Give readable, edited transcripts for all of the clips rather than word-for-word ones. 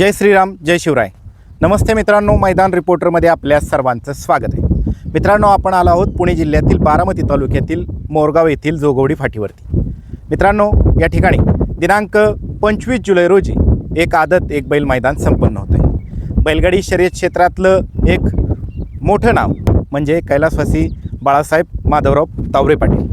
जय श्रीराम, जय शिवराय. नमस्ते मित्रांनो, मैदान रिपोर्टरमध्ये आपल्या सर्वांचं स्वागत आहे. मित्रांनो, आपण आलो आहोत पुणे जिल्ह्यातील बारामती तालुक्यातील मोरगाव येथील जोगवडी फाटीवरती. मित्रांनो, या ठिकाणी दिनांक 25 जुलै रोजी एक आदत एक बैल मैदान संपन्न होतं आहे. बैलगाडी शर्यत क्षेत्रातलं एक मोठं नाव म्हणजे कैलासवासी बाळासाहेब माधवराव तावरे पाटील.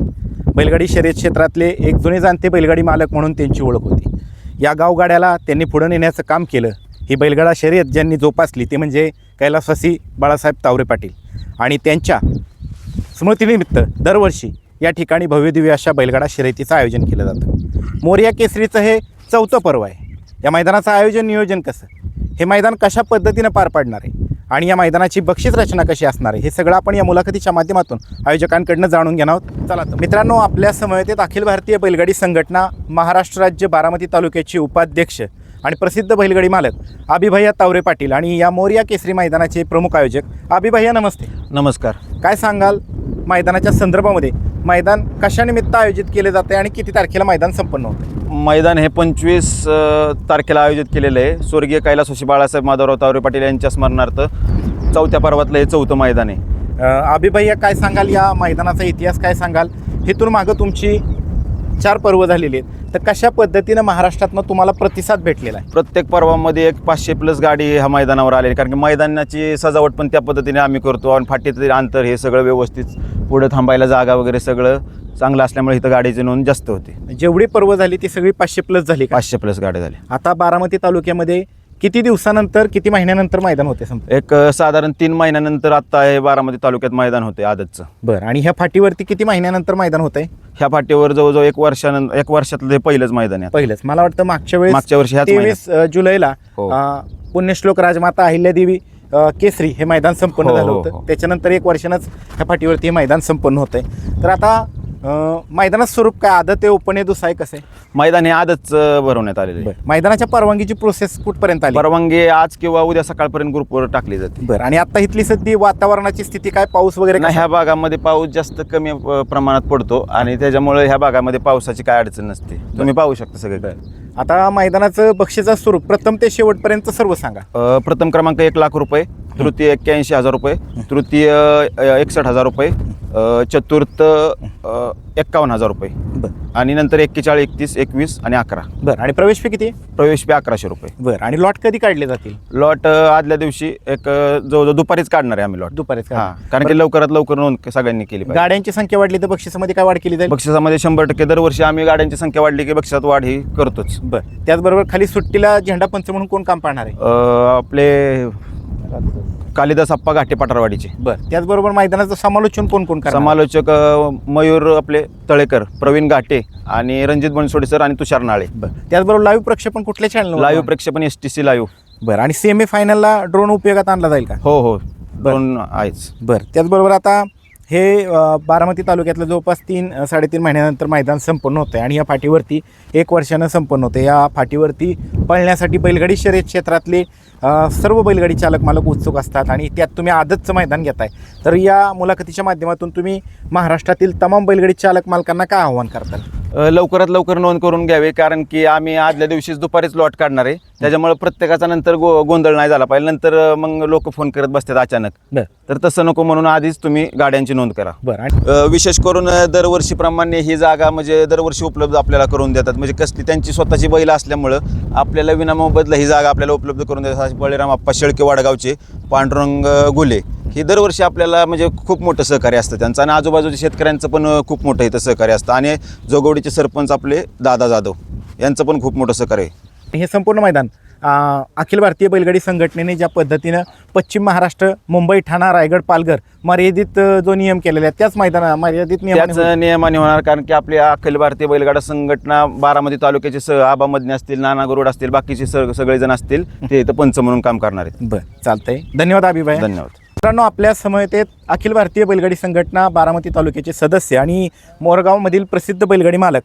बैलगाडी शर्यत क्षेत्रातले एक जुने जाणते बैलगाडी मालक म्हणून त्यांची ओळख होती. या गावगाड्याला त्यांनी पुढं नेण्याचं काम केलं. ही बैलगाडा शर्यत ज्यांनी जोपासली ते म्हणजे कैलासवासी बाळासाहेब तावरे पाटील. आणि त्यांच्या स्मृतीनिमित्त दरवर्षी या ठिकाणी भव्यदिव्य अशा बैलगाडा शर्यतीचं आयोजन केलं जातं. मोरया केसरीचं हे 4थं पर्व आहे. या मैदानाचं आयोजन नियोजन कसं, हे मैदान कशा पद्धतीनं पार पाडणार आहे आणि या मैदानाची बक्षीस रचना कशी असणार आहे, हे सगळं आपण या मुलाखतीच्या माध्यमातून आयोजकांकडनं जाणून घेणार आहोत. चला तर मित्रांनो, आपल्या समवेत अखिल भारतीय बैलगाडी संघटना महाराष्ट्र राज्य बारामती तालुक्याचे उपाध्यक्ष आणि प्रसिद्ध बैलगाडी मालक अभिभैया तावरे पाटील आणि या मोरया केसरी मैदानाचे प्रमुख आयोजक अभिभैया, नमस्ते. नमस्कार. काय सांगाल मैदानाच्या संदर्भामध्ये? मैदान कशानिमित्त आयोजित केले जाते आणि किती तारखेला मैदान संपन्न होते? मैदान हे 25 तारखेला आयोजित केलेलं आहे. स्वर्गीय कैलासवासी बाळासाहेब माधवराव तावरे पाटील यांच्या स्मरणार्थ 4थ्या पर्वातलं हे 4थं मैदान आहे. अभिभैया, काय सांगाल या मैदानाचा इतिहास, काय सांगाल? इथून मागं तुमची 4 पर्व झालेली आहेत, तर कशा पद्धतीनं महाराष्ट्रातनं तुम्हाला प्रतिसाद भेटलेला आहे? प्रत्येक पर्वामध्ये एक 500+ गाडी ह्या मैदानावर आलेली, कारण की मैदानाची सजावट पण त्या पद्धतीने आम्ही करतो आणि फाटीतील अंतर हे सगळं व्यवस्थित, पुढे थांबायला जागा वगैरे सगळं चांगलं असल्यामुळे इथं गाडीची नोंद जास्त होते. जेवढी पर्व झाली ती सगळी 500+ झाली का? 500+ गाड्या झाल्या. आता बारामती तालुक्यामध्ये किती दिवसानंतर, किती महिन्यानंतर मैदान होते? एक साधारण 3 महिन्यानंतर आत्ता हे बारामती तालुक्यात मैदान होते आदतचं. बरं. आणि ह्या फाटीवरती किती महिन्यानंतर मैदान होतंय? ह्या फाटीवर जवळजवळ 1 वर्षातलं हे पहिलंच मैदान आहे. पहिलंच. मला वाटतं मागच्या वर्षी ह्याच 23 जुलैला हो. पुण्यश्लोक राजमाता अहिल्यादेवी केसरी हे मैदान संपन्न हो, झालं हो, होतं. हो. त्याच्यानंतर 1 वर्षानंच ह्या फाटीवरती हे मैदान संपन्न होतंय. तर आता मैदानाचं स्वरूप काय, आदत आहे, ओपन आहे, दुसरं आहे, कसं आहे? मैदान हे आजच भरवण्यात आलेलं आहे. मैदानाच्या परवानगीची प्रोसेस कुठपर्यंत आली? परवानगी आज किंवा उद्या सकाळपर्यंत ग्रुपवर टाकली जाते. बरं. आणि आता इथली सध्या वातावरणाची स्थिती काय, पाऊस वगैरे नाही, कसा? ह्या भागामध्ये पाऊस जास्त कमी प्रमाणात पडतो आणि त्याच्यामुळे ह्या भागामध्ये पावसाची काय अडचण नसते. तुम्ही पाहू शकता सगळे. आता मैदानाचं बक्षीचं स्वरूप प्रथम ते शेवटपर्यंत सर्व सांगा. प्रथम क्रमांक 1 लाख रुपये, तृतीय 81,000 रुपये, तृतीय 61,000 रुपये, चतुर्थ 51,000 रुपये आणि नंतर 41, 31, 21 आणि 11. बरं. आणि प्रवेश फी किती? प्रवेश फी 1100 रुपये. बरं. आणि लॉट कधी काढले जातील? लॉट आदल्या दिवशी एक जवळजवळ दुपारीच काढणार आहे आम्ही लॉट. दुपारीच. हां, कारण की लवकरात लवकर नोंद सगळ्यांनी केली पाहिजे. गाड्यांची संख्या वाढली तर बक्षिसामध्ये काय वाढ केली जाईल? बक्षिसामध्ये 100% दरवर्षी आम्ही गाड्यांची संख्या वाढली की बक्षिसात वाढ ही करतोच. बरं. त्याचबरोबर खाली सुट्टीला झेंडा पंच म्हणून कोण काम पाहणार आहे? आपले कालिदास आप्पा घाटे पठारवाडीचे. बरं. त्याचबरोबर मैदानाचं समालोचन कोण कोण करणार? समालोचक मयूर आपले तळेकर, प्रवीण घाटे आणि रणजित बनसोडे सर आणि तुषार नाळे. बरं. त्याचबरोबर लाईव्ह प्रक्षेपण कुठल्या चॅनल? लाईव्ह प्रक्षेपण STC लाईव्ह. बरं. आणि सेमी फायनलला ड्रोन उपयोगात आणला जाईल का? हो हो, ड्रोन आहेच. बरं. त्याचबरोबर आता हे बारामती तालुक्यातलं जवळपास 3-3.5 महिन्यानंतर मैदान संपन्न होतं आहे आणि या फाटीवरती 1 वर्षानं संपन्न होते. या फाटीवरती पळण्यासाठी बैलगाडी शर्यत क्षेत्रातले सर्व बैलगाडी चालक मालक उत्सुक असतात आणि त्यात तुम्ही आदतचं मैदान घेताय. तर या मुलाखतीच्या माध्यमातून तुम्ही महाराष्ट्रातील तमाम बैलगाडी चालक मालकांना काय आव्हान करताल? लवकरात लवकर नोंद करून घ्यावी, कारण की आम्ही आदल्या दिवशीच दुपारीच लॉट काढणार आहे. त्याच्यामुळे प्रत्येकाचा नंतर गोंधळ नाही झाला पाहिजे. नंतर मग लोक फोन करत बसतात अचानक. तर तसं नको, म्हणून आधीच तुम्ही गाड्यांची नोंद करा. बरं. विशेष करून दरवर्षीप्रमाणे ही जागा म्हणजे दरवर्षी उपलब्ध आपल्याला करून देतात. म्हणजे कसली त्यांची स्वतःची बैल असल्यामुळं आपल्याला विनामोबदला ही जागा आपल्याला उपलब्ध करून देतात. बळीराम आप्पा शेळके वडगावचे, पांडुरंग गुले, ही दरवर्षी आपल्याला म्हणजे खूप मोठं सहकार्य असतं त्यांचं आणि आजूबाजूच्या शेतकऱ्यांचं पण खूप मोठं इथं सहकार्य असतं आणि जोगवडीचे सरपंच आपले दादा जाधव यांचं पण खूप मोठं सहकार्य आहे. हे संपूर्ण मैदान अखिल भारतीय बैलगाडी संघटनेने ज्या पद्धतीनं पश्चिम महाराष्ट्र, मुंबई, ठाणा, रायगड, पालघर मर्यादित जो नियम केलेला आहे त्याच मर्यादित नियमाने होणार, कारण की आपली अखिल भारतीय बैलगाडा संघटना बारामती तालुक्याचे आबा मदने असतील, नाना गरुड असतील, बाकीचे सगळेजण असतील ते इथं पंच म्हणून काम करणार आहेत. बरं, चालतंय. धन्यवाद अभिभैया. धन्यवाद. मित्रांनो, आपल्या समवेत अखिल भारतीय बैलगाडी संघटना बारामती तालुक्याचे सदस्य आणि मोरगावमधील प्रसिद्ध बैलगाडी मालक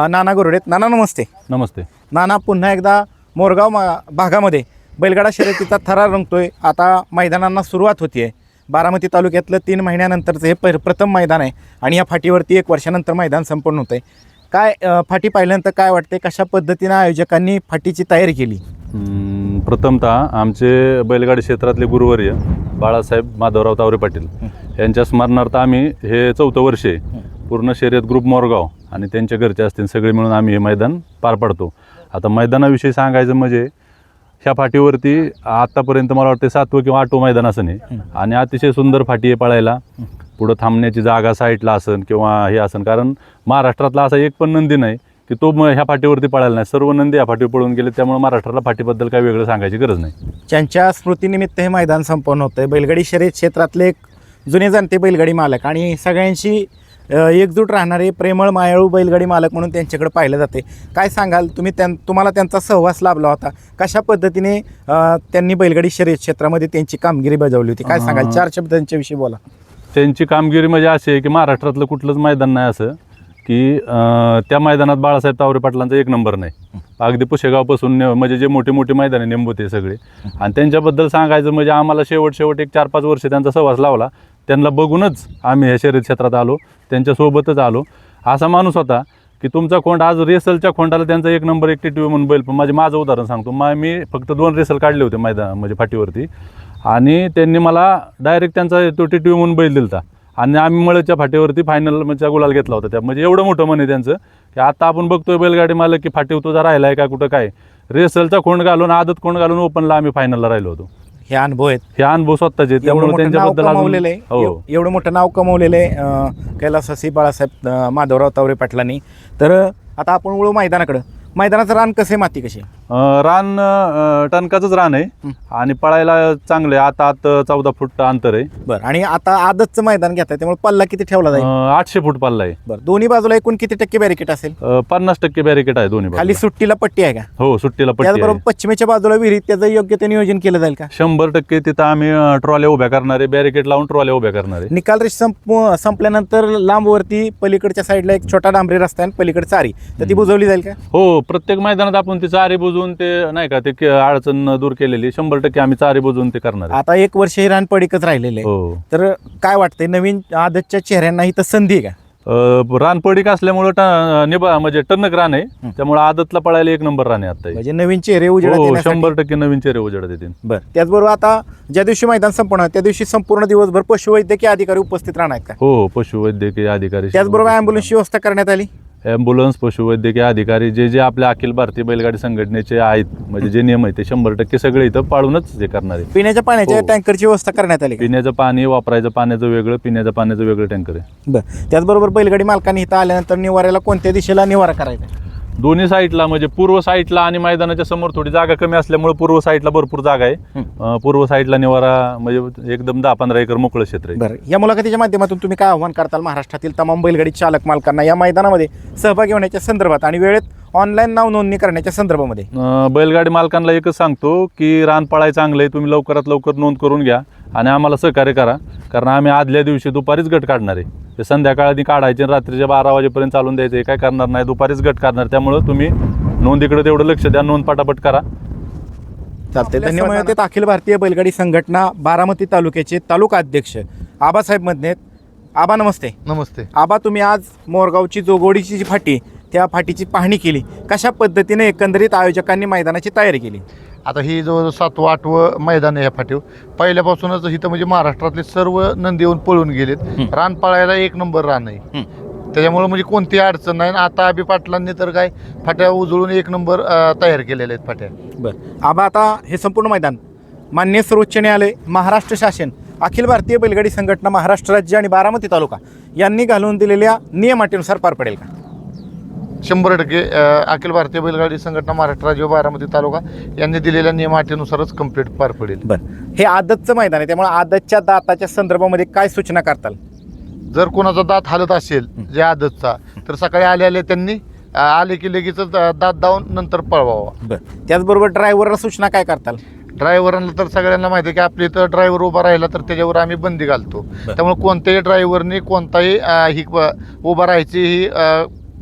नाना गरुड आहेत. नाना, नमस्ते. नमस्ते. नाना, पुन्हा एकदा मोरगाव भागामध्ये बैलगाडा शर्यतीचा थरार रंगतोय. आता मैदानांना सुरुवात होती आहे. बारामती तालुक्यातलं 3 महिन्यानंतरचं हे प्रथम मैदान आहे आणि या फाटीवरती 1 वर्षानंतर मैदान संपन्न होतं आहे. काय फाटी पाहिल्यानंतर काय वाटते, कशा पद्धतीनं आयोजकांनी फाटीची तयारी केली? प्रथमतः आमचे बैलगाडी क्षेत्रातले गुरुवर्य बाळासाहेब माधवराव तावरे पाटील यांच्या स्मरणार्थ आम्ही हे 4थं वर्ष आहे. पूर्ण शर्यत ग्रुप मोरगाव आणि त्यांच्या घरचे असतील सगळे मिळून आम्ही हे मैदान पार पाडतो. आता मैदानाविषयी सांगायचं म्हणजे ह्या फाटीवरती आत्तापर्यंत मला वाटतं 7वं किंवा 8वं मैदान असं नाही आणि अतिशय सुंदर फाटी आहे पळायला. पुढं थांबण्याची जागा साईडला असन किंवा हे असन, कारण महाराष्ट्रातला असा एक पण नंदी नाही की तो ह्या फाटीवरती पळायला नाही. सर्व नंदी ह्या फाटीवर पळून गेले, त्यामुळे महाराष्ट्राला फाटीबद्दल काही वेगळं सांगायची गरज नाही. त्यांच्या स्मृतीनिमित्त हे मैदान संपन्न होतं आहे. बैलगाडी शर्यत क्षेत्रातले एक जुने जाणते बैलगाडी मालक आणि सगळ्यांशी एकजूट राहणारे प्रेमळ मायाळू बैलगाडी मालक म्हणून त्यांच्याकडे पाहिलं जाते. काय सांगाल तुम्ही तुम्हाला त्यांचा सहवास लाभला होता, कशा पद्धतीने त्यांनी बैलगाडी शर्यत क्षेत्रामध्ये त्यांची कामगिरी बजावली होती, काय सांगाल? 4 शब्द त्यांच्याविषयी बोला. त्यांची कामगिरी म्हणजे अशी आहे की महाराष्ट्रातलं कुठलंच मैदान नाही असं की त्या मैदानात बाळासाहेब तावरे पाटलांचा 1 नंबर नाही. अगदी पुशेगावपासून म्हणजे जे मोठे मोठे मैदान आहे नेंबूते सगळे, आणि त्यांच्याबद्दल सांगायचं म्हणजे आम्हाला शेवट एक 4-5 वर्ष त्यांचा सहवास लावला. त्यांना बघूनच आम्ही ह्या शर्यत क्षेत्रात आलो, त्यांच्यासोबतच आलो. असा माणूस होता की तुमचा खोंड आज रेसलच्या खोंडाला त्यांचा 1 नंबर 1 टिटवी म्हणून बैल. पण माझं उदाहरण सांगतो, मी फक्त 2 रेसल काढले होते मैदान म्हणजे फाटीवरती, आणि त्यांनी मला डायरेक्ट त्यांचा तो टिटवी म्हणून बैल दिलता आणि आम्ही मळच्या फाटीवरती फायनल म्हणजे गुलाल घेतला होता. त्या म्हणजे एवढं मोठं मन आहे त्यांचं की आता आपण बघतोय बैलगाडी मालक की फाटीवर तुझा राहिला आहे का कुठं काय, रेसलचा खोंड घालून आदत खोंड घालून ओपनला आम्ही फायनलला राहिलो होतो. हे अनुभव आहेत, हे अनुभव स्वतःचे, त्यामुळे त्यांच्याबद्दल हो एवढं मोठं नाव कमवलेलं आहे कैलासवासी बाळासाहेब माधवराव तावरे पाटलांनी. तर आता आपण वळू मैदानाकडं. मैदानाचं रान कसे, माती कशी? रान टणकाचंच रान आहे आणि पळायला चांगलं आहे. आत 14 फूट अंतर आहे. बरं, आणि आता आदतचं मैदान घेताय त्यामुळे पल्ला किती ठेवला जाईल? 800 फूट पल्ला आहे. बरं, दोन्ही बाजूला एकूण किती टक्के बॅरिकेड असेल? 50% बॅरिकेड आहे दोन्ही खाली बाजूला. सुट्टीला पट्टी आहे का? हो, सुट्टीला पट्टी आहे. त्याचबरोबर पश्चिमेच्या बाजूला विहिरीत त्याचं योग्य ते नियोजन केलं जाईल का? 100% तिथं आम्ही ट्रॉल्या उभ्या करणार आहे, बॅरिकेड लावून ट्रॉल्या उभ्या करणार आहे. निकाल रेष संपल्यानंतर लांबवरती पलीकडच्या साईडला एक छोटा डांबरी रस्ता आहे, पलीकडे चारी, तर ती बुजवली जाईल का? हो, प्रत्येक मैदानात आपण ते चारी बुजवून ते नाही का ते अडचण दूर केलेली 100% आम्ही चारी बुजवून ते करणार आहे. आता 1 वर्ष हे रान पडीकच राहिलेलं आहे. हो, तर काय वाटतंय, नवीन आदतच्या चेहऱ्यांना ही तर संधी आहे का? रान पडीक असल्यामुळं म्हणजे टणक रान आहे, त्यामुळे आदतला पळायला 1 नंबर रान आहे आता. म्हणजे नवीन चेहरे उजेडात येण्यासाठी. 100% नवीन चेहरे उजेडात येतील. बरं, त्याचबरोबर आता ज्या दिवशी मैदान संपणार त्या दिवशी संपूर्ण दिवसभर पशुवैद्यकीय अधिकारी उपस्थित राहणार आहेत का? हो, पशुवैद्यकीय अधिकारी, त्याचबरोबर ॲम्ब्युलन्सची व्यवस्था करण्यात आली. ॲम्ब्युलन्स, पशुवैद्यकीय अधिकारी जे आपल्या अखिल भारतीय बैलगाडी संघटनेचे आहेत, म्हणजे जे नियम आहेत ते 100% सगळे इथं पाळूनच हे करणार आहे. पिण्याच्या पाण्याच्या टँकरची व्यवस्था करण्यात आली का? पिण्याचं पाणी, वापरायचं पाण्याचं वेगळं, पिण्याचं पाण्याचं वेगळं टँकर आहे. बरं, त्याचबरोबर बैलगाडी मालकांनी इथं आल्यानंतर निवाऱ्याला कोणत्या दिशेला निवारा करायचा? दोन्ही साईडला, म्हणजे पूर्व साईडला आणि मैदानाच्या समोर थोडी जागा कमी असल्यामुळे पूर्व साईडला भरपूर जागा आहे. पूर्व साईडला निवारा म्हणजे एकदम 10-15 एकर मोकळं क्षेत्र आहे. बरं, या मुलाखतीच्या माध्यमातून तुम्ही काय आव्हान करताल महाराष्ट्रातील तमाम बैलगाडी चालक मालकांना या मैदानामध्ये सहभागी होण्याच्या संदर्भात आणि वेळेत ऑनलाईन नाव नोंदणी करण्याच्या संदर्भामध्ये? बैलगाडी मालकांना एकच सांगतो की रान पळाय चांगलं आहे, तुम्ही लवकरात लवकर नोंद करून घ्या आणि आम्हाला सहकार्य करा, कारण आम्ही आदल्या दिवशी दुपारीच गट काढणार आहे. ते संध्याकाळी काढायचे, रात्रीच्या 12 वाजेपर्यंत चालून द्यायचं, काय करणार नाही, दुपारीच गट काढणार. त्यामुळं तुम्ही नोंदीकडे तेवढं लक्ष द्या, नोंद पटापट करा. चालते, धन्यवाद. अखिल भारतीय बैलगाडी संघटना बारामती तालुक्याचे तालुका अध्यक्ष आबासाहेब मदने. आबा नमस्ते. नमस्ते. आबा, तुम्ही आज मोरगावची जोगोडीची जी फाटी त्या फाटीची पाहणी केली, कशा पद्धतीने एकंदरीत आयोजकांनी मैदानाची तयारी केली? आता ही जवळ 7वं 8वं मैदान आहे या फाटीवर. पहिल्यापासूनच इथं म्हणजे महाराष्ट्रातले सर्व नंदी येऊन पळून गेलेत. रान पाळायला 1 नंबर रान आहे, त्याच्यामुळे म्हणजे कोणतीही अडचण नाही. आता अभि पाटलांनी तर काय फाट्या उजळून 1 नंबर तयार केलेल्या आहेत फाट्या. बरं आबा, आता हे संपूर्ण मैदान मान्य सर्वोच्च न्यायालय, महाराष्ट्र शासन, अखिल भारतीय बैलगाडी संघटना महाराष्ट्र राज्य आणि बारामती तालुका यांनी घालून दिलेल्या नियमाटीनुसार पार पडेल का? 100% अखिल भारतीय बैलगाडी संघटना महाराष्ट्र राज्य बारामती तालुका यांनी दिलेल्या नियमाटीनुसारच कंप्लीट पार पडेल. बरं, हे आदतचं मैदान आहे, त्यामुळे आदतच्या दाताच्या संदर्भामध्ये काय सूचना करताल? जर कोणाचा दात हालत असेल जे आदतचा, तर सकाळी आले त्यांनी आले की लगेच दात दावून नंतर पळवावा. बरं, त्याचबरोबर ड्रायव्हरला सूचना काय करताल? ड्रायव्हरांना तर सगळ्यांना माहिती आहे की आपल्या इथं ड्रायव्हर उभा राहिला तर त्याच्यावर आम्ही बंदी घालतो. त्यामुळे कोणत्याही ड्रायव्हरने कोणताही ही उभा राहायची ही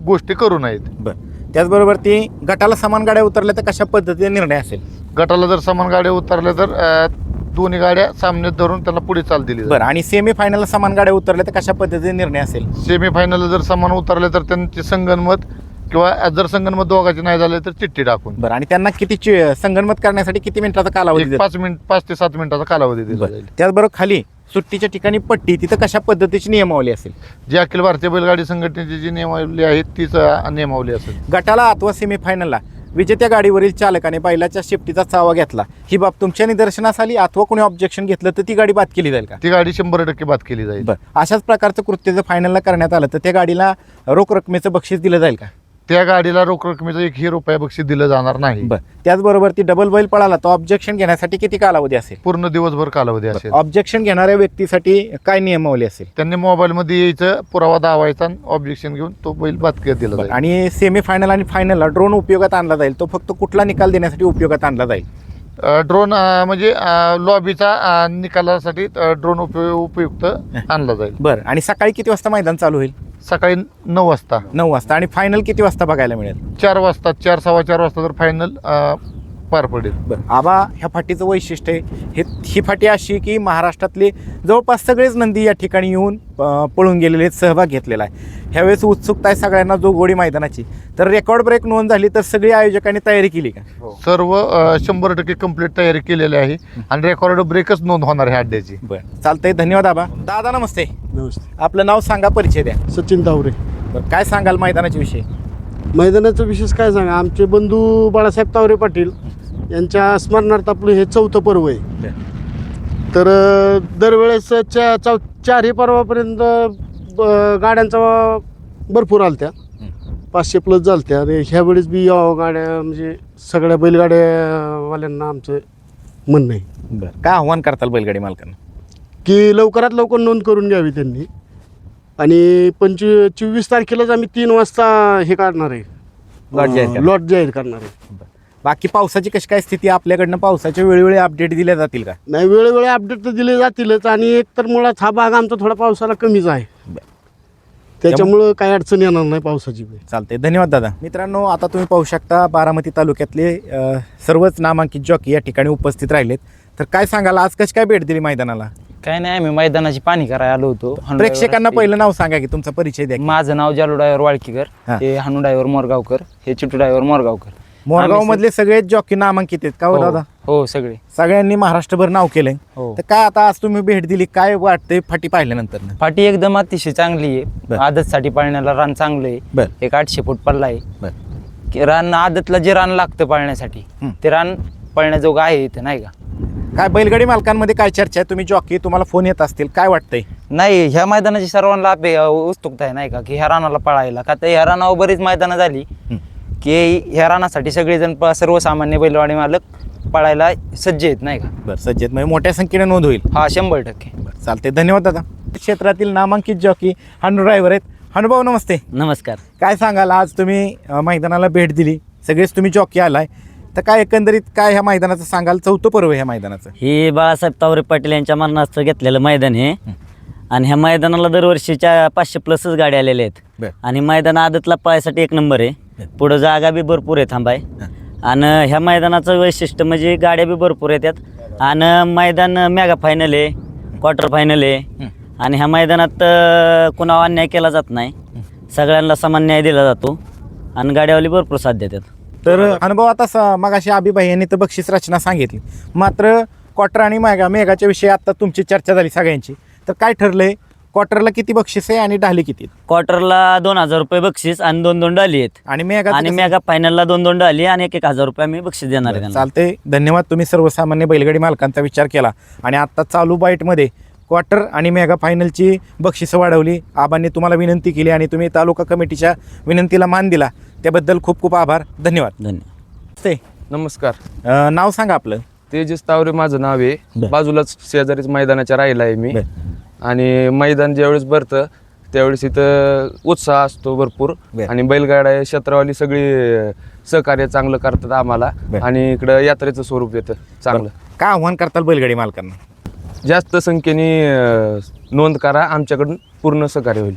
गोष्टी करू नयेत. बरं, त्याचबरोबर ती गटाला समान गाड्या उतरल्या तर कशा पद्धतीने निर्णय असेल? गटाला जर समान गाड्या उतरल्या तर दोन्ही गाड्या सामन्यात धरून त्यांना पुढे चाल दिली. बरं, आणि सेमी फायनलला समान गाड्या उतरल्या तर कशा पद्धतीने निर्णय असेल? सेमीफायनलला जर समान उतरले तर त्यांचे संगनमत किंवा जर संगनमत दोघांचे नाही झाले तर चिठ्ठी टाकून. बरं, आणि त्यांना किती संगनमत करण्यासाठी किती मिनिटाचा कालावधी एक दिला? 5 ते 7 मिनिटाचा कालावधी दिला जाईल. त्याचबरोबर खाली सुट्टीच्या ठिकाणी पट्टी, तिथं कशा पद्धतीची नियमावली असेल? जी अखिल भारतीय बैलगाडी संघटनेची जी नियमावली आहे तीच नियमावली असेल. गटाला अथवा सेमीफायनलला विजेत्या गाडीवरील चालकाने बैलाच्या शेपटीचा चावा घेतला, ही बाब तुमच्या निदर्शनास आली अथवा कोणी ऑब्जेक्शन घेतलं तर ती गाडी बाद केली जाईल का? ती गाडी 100% बाद केली जाईल. बरं, अशाच प्रकारचं कृत्य जर फायनलला करण्यात आलं तर त्या गाडीला रोख रकमेचं बक्षीस दिलं जाईल का? त्या गाडीला रोख रकमेचं 1 रुपया बक्षीस दिलं जाणार नाही. बरं, त्याचबरोबर ती डबल बैल पळाला तर ऑब्जेक्शन घेण्यासाठी किती कालावधी असेल? पूर्ण दिवसभर कालावधी असेल. ऑब्जेक्शन घेणाऱ्या व्यक्तीसाठी काय नियमावली असेल? त्यांनी मोबाईलमध्ये यायचं, पुरावा दावायचा, ऑब्जेक्शन घेऊन तो बैल बाद दिला जाईल. आणि सेमीफायनल आणि फायनलला ड्रोन उपयोगात आणला जाईल, तो फक्त कुठला निकाल देण्यासाठी उपयोगात आणला जाईल? ड्रोन म्हणजे लॉबीचा निकालासाठी ड्रोन उपयुक्त आणला जाईल. बरं, आणि सकाळी किती वाजता मैदान चालू होईल? सकाळी 9 वाजता. 9 वाजता. आणि फायनल किती वाजता बघायला मिळेल? 4 वाजता, 4 सव्वा 4 वाजता तर फायनल पार पडेल. बरं, आबा ह्या फाटीचं वैशिष्ट्य आहे ही फाटी अशी आहे की महाराष्ट्रातले जवळपास सगळेच नंदी या ठिकाणी येऊन पळून गेलेले आहेत, सहभाग घेतलेला आहे. ह्यावेळेस उत्सुकता आहे सगळ्यांना जोगोडी मैदानाची. तर रेकॉर्ड ब्रेक नोंद झाली तर सगळी आयोजकांनी तयारी केली का? सर्व 100% कंप्लीट तयारी केलेली आहे आणि रेकॉर्ड ब्रेकच नोंद होणार आहे अड्ड्याची. बरं, चालतंय, धन्यवाद आबा. दादा नमस्ते. नमस्ते. आपलं नाव सांगा, परिचय द्या. सचिन तावरे. बरं, काय सांगाल मैदानाच्या विषयी? मैदानाचा विशेष काय सांगा, आमचे बंधू बाळासाहेब तावरे पाटील यांच्या स्मरणार्थ आपलं हे 4थं पर्व आहे. तर दरवेळेस 4ही पर्वापर्यंत गाड्यांचा भरपूर आलत्या, 500 प्लस झालत्या. आणि ह्यावेळेस बी यावं गाड्या, म्हणजे सगळ्या बैलगाड्यावाल्यांना आमचं म्हणणं आहे. बरं, काय आव्हान करताल बैलगाडी मालकांना? की लवकरात लवकर नोंद करून घ्यावी त्यांनी. आणि 24 तारखेलाच आम्ही 3 वाजता हे काढणार आहे, लॉट जाहीर करणार आहे. बाकी पावसाची कशी काय स्थिती आपल्याकडनं? पावसाच्या वेळोवेळी अपडेट दिल्या जातील का? नाही, वेळोवेळी अपडेट तर दिले जातीलच. आणि एक तर मुळात हा भाग आमचा थोडा पावसाला कमीच आहे, त्याच्यामुळं काही अडचण येणार नाही पावसाची. चालते, धन्यवाद दादा. मित्रांनो, आता तुम्ही पाहू शकता बारामती तालुक्यातले सर्वच नामांकित जॉकी या ठिकाणी उपस्थित राहिलेत. तर काय सांगाल, आज कशी काय भेट दिली मैदानाला? काय नाही, आम्ही मैदानाची पाणी करायला आलो होतो. प्रेक्षकांना पहिलं नाव सांगा की तुमचा परिचय द्या. माझं नाव जालू ड्रायव्हर वाळकीकर, हा. हे हानू ड्रायव्हर मोरगावकर, हे चिटू ड्रायव्हर मोरगावकर. मोरगाव मधले सगळे जॉकी नामांकित आहेत का हो दादा? हो, सगळे. सगळ्यांनी महाराष्ट्रभर नाव केलंय. हो. तर काय आता आज तुम्ही भेट दिली, काय वाटतंय फाटी पाहिल्यानंतर? फाटी एकदम अतिशय चांगली बर. आहे. आदतसाठी पाळण्याला रान चांगलं आहे. बर. एक 800 फूट पल्ला आहे. बर. की रान आदतला जे रान लागतं पाळण्यासाठी ते रान पळण्याजोगं आहे इथं, नाही का? काय बैलगाडी मालकांमध्ये काय चर्चा आहे? तुम्ही जॉकी, तुम्हाला फोन येत असतील, काय वाटतंय? नाही, ह्या मैदानाची सर्वांना उत्सुकता आहे, नाही का, की ह्या रानाला पळायला. का तर ह्या रानावर बरीच मैदानं झाली की ह्या रानासाठी सगळेजण सर्वसामान्य बैलगाडी मालक पळायला सज्ज आहेत, नाही का? बरं, सज्जेत म्हणजे मोठ्या संख्येने नोंद होईल. हा, 100%. बरं, चालते, धन्यवाद दादा. क्षेत्रातील नामांकित जॉकी हानू ड्रायव्हर आहेत. हानूभाऊ नमस्ते. नमस्कार. काय सांगाल, आज तुम्ही मैदानाला भेट दिली, सगळेच तुम्ही जॉकी आलाय, तर काय एकंदरीत काय ह्या मैदानाचं सांगाल? 4थं पर्व ह्या मैदानाचं. हे बाळासाहेब तावरे पाटील यांच्या मरणास्तव घेतलेलं मैदान आहे. आणि ह्या मैदानाला दरवर्षीच्या 500 प्लसच गाड्या आलेल्या आहेत. आणि मैदान आदतला पळायसाठी 1 नंबर आहे. पुढं जागा बी भरपूर आहे थांबाय. आणि ह्या मैदानाचं वैशिष्ट्य म्हणजे गाड्या बी भरपूर येतात. आणि मैदान मेगा फायनल आहे, क्वार्टर फायनल आहे. आणि ह्या मैदानात कुणावर अन्याय केला जात नाही, सगळ्यांना समान न्याय दिला जातो. आणि गाड्यावाली भरपूर साथ देतात. तर अनुभव आता मगाशी अभिभाई यांनी तर बक्षीस रचना सांगितली, मात्र क्वार्टर आणि मेगाच्या विषयी आता तुमची चर्चा झाली सगळ्यांची. तर काय ठरलंय, क्वार्टरला किती बक्षीस आहे आणि ढाली किती? क्वार्टरला 2000 रुपये बक्षीस आणि 2 डाली आहेत. आणि मेगा फायनलला 2 डाली आणि 1000 रुपये आम्ही बक्षीस देणार आहे त्यांना. चालते, धन्यवाद. तुम्ही सर्वसामान्य बैलगाडी मालकांचा विचार केला आणि आता चालू बाईटमध्ये क्वार्टर आणि मेगा फायनलची बक्षिसं वाढवली. आबांनी तुम्हाला विनंती केली आणि तुम्ही तालुका कमिटीच्या विनंतीला मान दिला, त्याबद्दल खूप खूप आभार. धन्यवाद. नमस्कार. नाव सांगा आपलं? तेजस तावरे माझं नाव आहे. बाजूलाच शेजारीच मैदानाच्या राहिला आहे मी. आणि मैदान ज्यावेळेस भरतं त्यावेळेस इथं उत्साह असतो भरपूर. आणि बैलगाड्या क्षेत्रावाली सगळी सहकार्य चांगलं करतात आम्हाला. आणि इकडं यात्रेचं स्वरूप येतं चांगलं. काय आव्हान करताल बैलगाडी मालकांना? जास्त संख्येने नोंद करा, आमच्याकडून पूर्ण सहकार्य होईल.